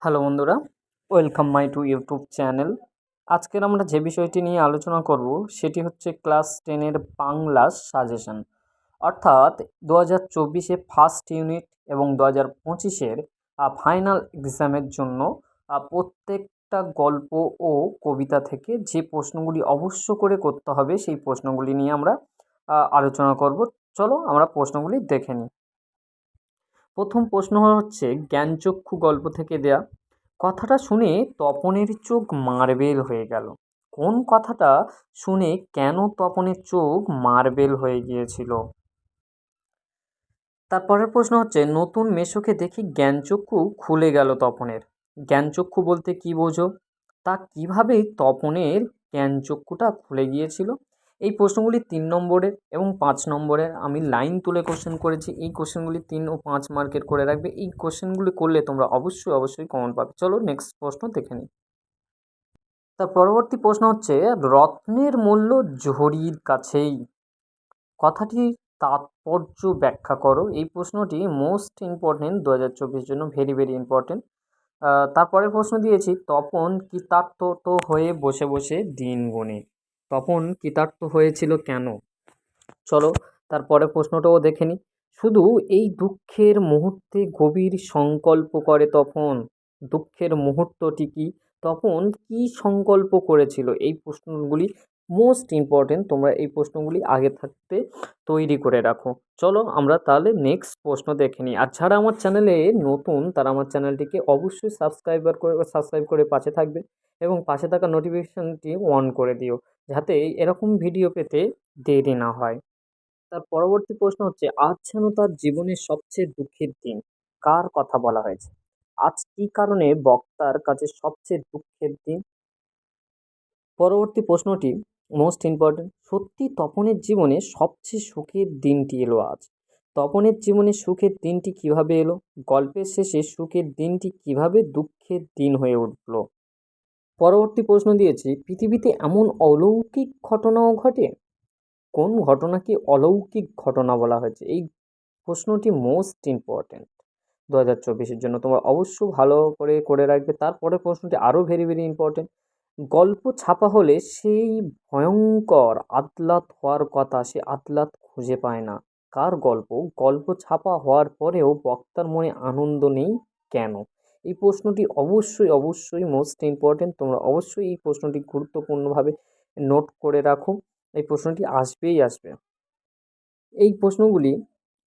Hello বন্ধুরা, welcome my to YouTube channel. আজকের আমরা যে বিষয়টি নিয়ে আলোচনা করব সেটি হচ্ছে ক্লাস 10-এর বাংলা সাজেশন। অর্থাৎ 2024-এ ফার্স্ট ইউনিট এবং 2025-এর ফাইনাল এক্সামের জন্য প্রত্যেকটা গল্প ও কবিতা থেকে যে প্রশ্নগুলি অবশ্য করে করতে হবে সেই প্রশ্নগুলি নিয়ে আমরা আলোচনা করব। চলো আমরা প্রশ্নগুলি দেখে নিই। প্রথম প্রশ্ন হচ্ছে জ্ঞানচক্ষু গল্প থেকে দেয়া। কথাটা শুনে তপনের চোখ মার্বেল হয়ে গেল। কোন কথাটা শুনে কেন তপনের চোখ মার্বেল হয়ে গিয়েছিল? তারপরের প্রশ্ন হচ্ছে নতুন মেসোকে দেখে জ্ঞানচক্ষু খুলে গেল তপনের। জ্ঞানচক্ষু বলতে কি বোঝো? তা কিভাবে তপনের জ্ঞানচক্ষুটা খুলে গিয়েছিল? এই প্রশ্নগুলি 3 নম্বরের এবং 5 নম্বরের। আমি লাইন তুলে কোশ্চেন করেছি। এই কোশ্চেনগুলি 3 ও 5 মার্কের করে রাখবে। এই কোশ্চেনগুলি করলে তোমরা অবশ্যই কমন পাবে। চলো নেক্সট প্রশ্ন দেখে নিই। তার পরবর্তী প্রশ্ন হচ্ছে রত্নের মূল্য ঝুড়ির কাছেই। কথাটির তাৎপর্য ব্যাখ্যা করো। এই প্রশ্নটি মোস্ট ইম্পর্টেন্ট 2024 জন্য, ভেরি ইম্পর্টেন্ট। তারপরের প্রশ্ন দিয়েছি তপন কৃতার্থ হয়ে বসে বসে দিন গোনে। তপন কৃতার্থ হয়েছিল কেন? চলো তারপরের প্রশ্নটাও দেখে নিই। শুধু এই দুঃখের মুহূর্তে গভীর সংকল্প করে তপন। দুঃখের মুহূর্তটি কি? তপন কি সংকল্প করেছিল? এই প্রশ্নগুলি মোস্ট ইম্পর্টেন্ট। তোমরা এই প্রশ্নগুলি আগে থাকতে তৈরি করে রাখো। চলো আমরা তাহলে নেক্সট প্রশ্ন দেখে নিই। আর যারা আমার চ্যানেলে নতুন তারা আমার চ্যানেলটিকে অবশ্যই সাবস্ক্রাইব করে পাশে থাকবে এবং পাশে থাকা নোটিফিকেশনটি অন করে দিও, যাতে এরকম ভিডিও পেতে দেরি না হয়। তার পরবর্তী প্রশ্ন হচ্ছে আজ যেন তার জীবনের সবচেয়ে দুঃখের দিন। কার কথা বলা হয়েছে? আজ কি কারণে বক্তার কাছে সবচেয়ে দুঃখের দিন? পরবর্তী প্রশ্নটি মোস্ট ইম্পর্টেন্ট। সত্যি তপনের জীবনে সবচেয়ে সুখের দিনটি এলো আজ। তপনের জীবনে সুখের দিনটি কিভাবে এলো? গল্পের শেষে সুখের দিনটি কিভাবে দুঃখের দিন হয়ে উঠল? পরবর্তী প্রশ্ন দিয়েছি পৃথিবীতে এমন অলৌকিক ঘটনাও ঘটে। কোন ঘটনাকে অলৌকিক ঘটনা বলা হয়েছে? এই প্রশ্নটি মোস্ট ইম্পর্ট্যান্ট 2024-এর জন্য। তোমরা অবশ্যই ভালো করে করে রাখবে। তারপরের প্রশ্নটি আরও ভেরি ইম্পর্ট্যান্ট। গল্প ছাপা হলে সেই ভয়ঙ্কর আদালত হওয়ার কথা, সে আদালত খুঁজে পায় না। কার গল্প? গল্প ছাপা হওয়ার পরেও বক্তার মনে আনন্দ নেই কেন? এই প্রশ্নটি অবশ্যই মোস্ট ইম্পর্ট্যান্ট। তোমরা অবশ্যই এই প্রশ্নটি গুরুত্বপূর্ণভাবে নোট করে রাখো। এই প্রশ্নটি আসবেই আসবে। এই প্রশ্নগুলি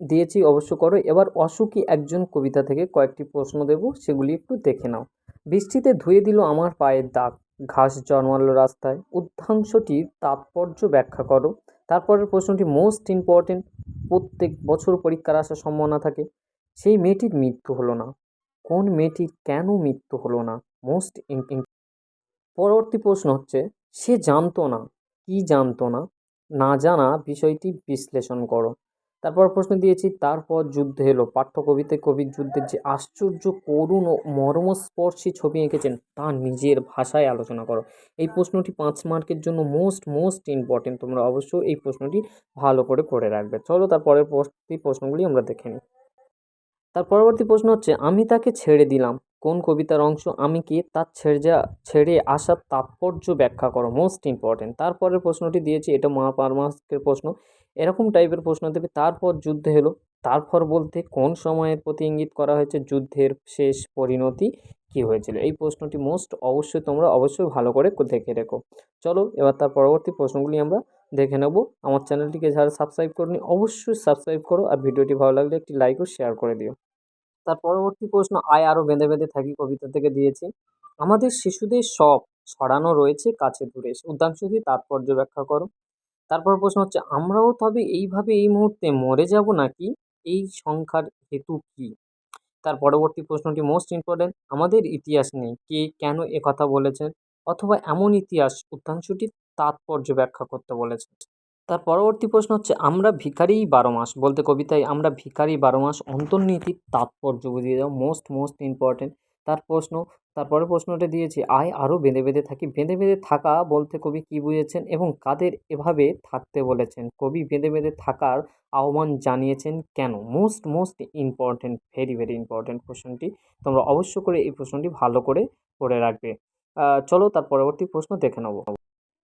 দিয়েছি, অবশ্য করো। এবার অসুখী একজন কবিতা থেকে কয়েকটি প্রশ্ন দেব, সেগুলি একটু দেখে নাও। বৃষ্টিতে ধুয়ে দিল আমার পায়ের দাগ, ঘাস জন্মালো রাস্তায়। উদ্যাংশটির তাৎপর্য ব্যাখ্যা করো। তারপরের প্রশ্নটি মোস্ট ইম্পর্টেন্ট। প্রত্যেক বছর পরীক্ষার আসার সম্ভাবনা থাকে, সেই মেয়েটির মৃত্যু হলো না। কোন মেয়েটির কেন মৃত্যু হলো না? Most important. পরবর্তী প্রশ্ন হচ্ছে সে জানতো না। কি জানতো না? না জানা বিষয়টি বিশ্লেষণ করো। তারপর প্রশ্ন দিয়েছি তারপর যুদ্ধ এলো। পাঠ্য কবিতায় কবির যুদ্ধের যে আশ্চর্য, করুণ ও মর্মস্পর্শী ছবি এঁকেছেন তা নিজের ভাষায় আলোচনা করো। এই প্রশ্নটি 5 মার্কের জন্য মোস্ট ইম্পর্টেন্ট। তোমরা অবশ্যই এই প্রশ্নটি ভালো করে করে রাখবে। চলো তারপরের প্রশ্নগুলি আমরা দেখে নিই। তার পরবর্তী প্রশ্ন হচ্ছে আমি তাকে ছেড়ে দিলাম। কোন কবিতার অংশ? আমি কে? তার ছেড়ে আসার তাৎপর্য ব্যাখ্যা করো। Most important. তারপরের প্রশ্নটি দিয়েছি, এটা পার মার্কের প্রশ্ন। এরকম টাইপের প্রশ্ন দেবে। তারপর যুদ্ধ এলো। তারপর বলতে কোন সময়ের প্রতি ইঙ্গিত করা হয়েছে? যুদ্ধের শেষ পরিণতি কি হয়েছিল? এই প্রশ্নটি তোমরা অবশ্যই ভালো করে দেখে রেখো। চলো এবার তার পরবর্তী প্রশ্নগুলি আমরা দেখে নেব। আমার চ্যানেলটিকে যারা সাবস্ক্রাইব করনি অবশ্যই সাবস্ক্রাইব করো, আর ভিডিওটি ভালো লাগলে একটি লাইক ও শেয়ার করে দিও। তার পরবর্তী প্রশ্ন আয় আরো বেঁধে থাকি কবিতা থেকে দিয়েছি। আমাদের শিশুদের সব ছড়ানো রয়েছে কাছে দূরে, উদ্যাংশটি তাৎপর্য ব্যাখ্যা করো। তারপর প্রশ্ন হচ্ছে আমরাও তবে এইভাবে এই মুহূর্তে মরে যাব নাকি? এই সংখ্যার হেতু কি? তার পরবর্তী প্রশ্নটি মোস্ট ইম্পর্টেন্ট। আমাদের ইতিহাস নেই, কে কেন কথা বলেছেন? অথবা এমন ইতিহাস, উদ্যাংশটির তাৎপর্য ব্যাখ্যা করতে বলেছে। তার পরবর্তী প্রশ্ন হচ্ছে আমরা ভিখারিই 12 মাস, বলতে কবিতায় আমরা ভিখারি 12 মাস অন্তর্নীতির তাৎপর্য বুঝিয়ে দাও। Most important. তারপরে প্রশ্নটা দিয়েছি, আয় আরও বেঁধে বেঁধে থাকি। বেঁধে বেঁধে থাকা বলতে কবি কী বুঝেছেন এবং কাদের এভাবে থাকতে বলেছেন? কবি বেঁধে বেঁধে থাকার আহ্বান জানিয়েছেন কেন? Most important, very very important কোশ্চেনটি। তোমরা অবশ্য করে এই প্রশ্নটি ভালো করে পড়ে রাখবে। চলো তার পরবর্তী প্রশ্ন দেখে নেব।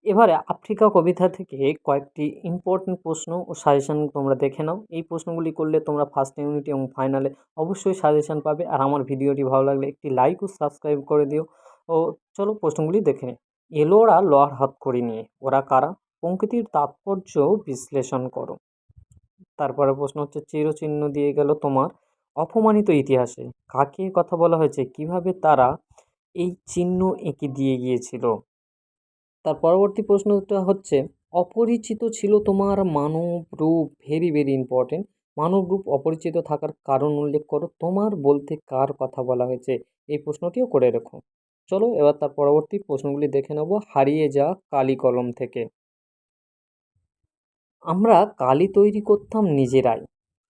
এবারে আফ্রিকা কবিতা থেকে কয়েকটি ইম্পর্টেন্ট প্রশ্ন ও সাজেশন তোমরা দেখে নাও। এই প্রশ্নগুলি করলে তোমরা ফার্স্ট ইউনিট এবং ফাইনালে অবশ্যই সাজেশন পাবে। আর আমার ভিডিওটি ভালো লাগলে একটি লাইক ও সাবস্ক্রাইব করে দিও। ও চলো প্রশ্নগুলি দেখে নিই। এলো ওরা লোহার হাতকড়ি নিয়ে, ওরা কারা? পংক্তির তাৎপর্য বিশ্লেষণ করো। তারপরে প্রশ্ন হচ্ছে, চিরচিহ্ন দিয়ে গেল তোমার অপমানিত ইতিহাসে, কাকে কথা বলা হয়েছে? কিভাবে তারা এই চিহ্ন এঁকে দিয়ে গিয়েছিল? তার পরবর্তী প্রশ্নটা হচ্ছে, অপরিচিত ছিল তোমার মানব রূপ। Very very important. মানব রূপ অপরিচিত থাকার কারণ উল্লেখ করো। তোমার বলতে কার কথা বলা হয়েছে? এই প্রশ্নটিও করে রেখো। চলো এবার তার পরবর্তী প্রশ্নগুলি দেখে নেব হারিয়ে যা কালি কলম থেকে। আমরা কালি তৈরি করতাম নিজেরাই।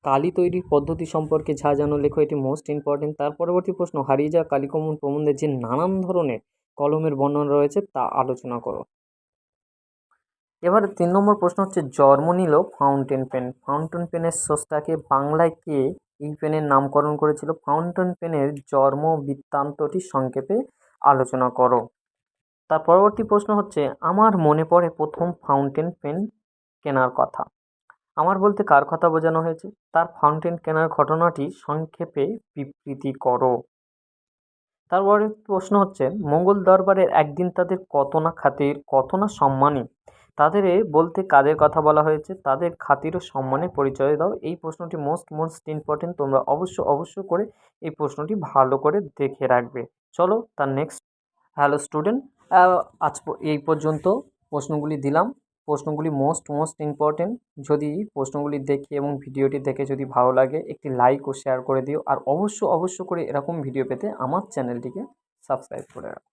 কালি তৈরির পদ্ধতি সম্পর্কে যা জানো লেখো, এটি মোস্ট ইম্পর্টেন্ট। তার পরবর্তী প্রশ্ন, হারিয়ে যাওয়া কালি কলম প্রবন্ধে যে নানান ধরনের কলমের বর্ণনা রয়েছে তা আলোচনা করো। এবারে 3 নম্বর প্রশ্ন হচ্ছে, জন্ম নিল ফাউন্টেন পেন। ফাউন্টেন পেনের স্রষ্টাকে? বাংলায় কে এই পেনের নামকরণ করেছিল? ফাউন্টেন পেনের জন্ম বৃত্তান্তটি সংক্ষেপে আলোচনা করো। তার পরবর্তী প্রশ্ন হচ্ছে, আমার মনে পড়ে প্রথম ফাউন্টেন পেন কেনার কথা। আমার বলতে কার কথা বোঝানো হয়েছে? তার ফাউন্টেন কেনার ঘটনাটি সংক্ষেপে বিবৃতি করো। তারপরে প্রশ্ন হচ্ছে, মোগল দরবারের একদিন তাদের কত না খাতির, কত না সম্মানী। তাদের বলতে কাদের কথা বলা হয়েছে? তাদের খাতির ও সম্মানের পরিচয় দাও। এই প্রশ্নটি মোস্ট ইম্পর্টেন্ট। তোমরা অবশ্য করে এই প্রশ্নটি ভালো করে দেখে রাখবে। চলো তার নেক্সট। হ্যালো স্টুডেন্ট, আজ এই পর্যন্ত প্রশ্নগুলি দিলাম। প্রশ্নগুলি মোস্ট ইম্পর্টেন্ট। যদি প্রশ্নগুলি দেখে এবং ভিডিওটি দেখে যদি ভালো লাগে, একটি লাইক ও শেয়ার করে দিও। আর অবশ্য করে এরকম ভিডিও পেতে আমার চ্যানেলটিকে সাবস্ক্রাইব করে রাখো।